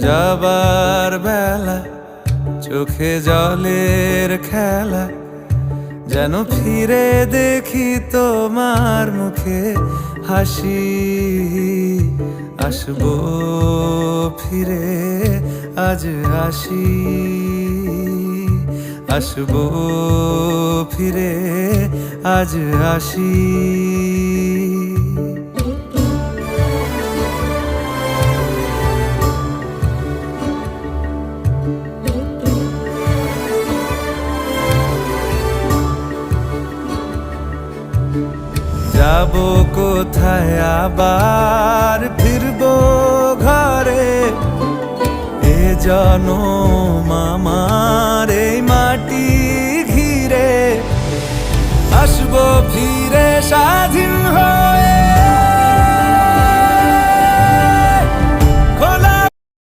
যাবার বেলা চোখে জলের খেলা, যেন ফিরে দেখি তোমার মুখে হাসি। আসবো ফিরে আজ আসি, আসবো ফিরে আজ আসি। যাবো কোথায় আবার ফিরবো ঘরে, এ জনম আমার এই মাটি ঘিরে। আসবো ফিরে স্বাধীন হয়ে।